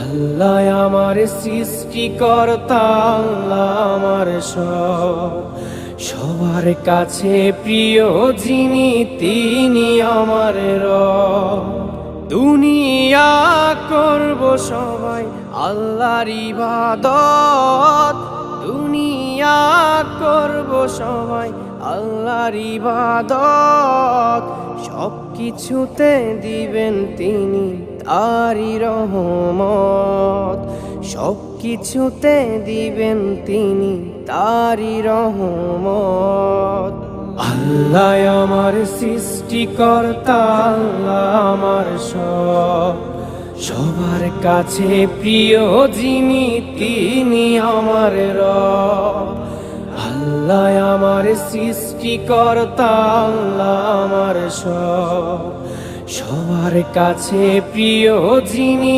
আল্লাহ আমার সৃষ্টিকর্তা, আল্লাহ আমার সব, সবার কাছে প্রিয় যিনি তিনি আমার রব। দুনিয়া করব সবাই আল্লাহর ইবাদত, দুনিয়া করব সবাই আল্লাহর ইবাদত, সব কিছুতে দিবেন তিনি তারি রহমত, সব কিছুতে দিবেন তিনি তারি রহমত। আল্লাহ আমার সৃষ্টিকর্তা, আল্লাহ আমার সব, সবার কাছে প্রিয় যিনি তিনি আমার রব। আল্লাহ আমার সৃষ্টিকর্তা, আল্লাহ আমার সব, সবার কাছে প্রিয় যিনি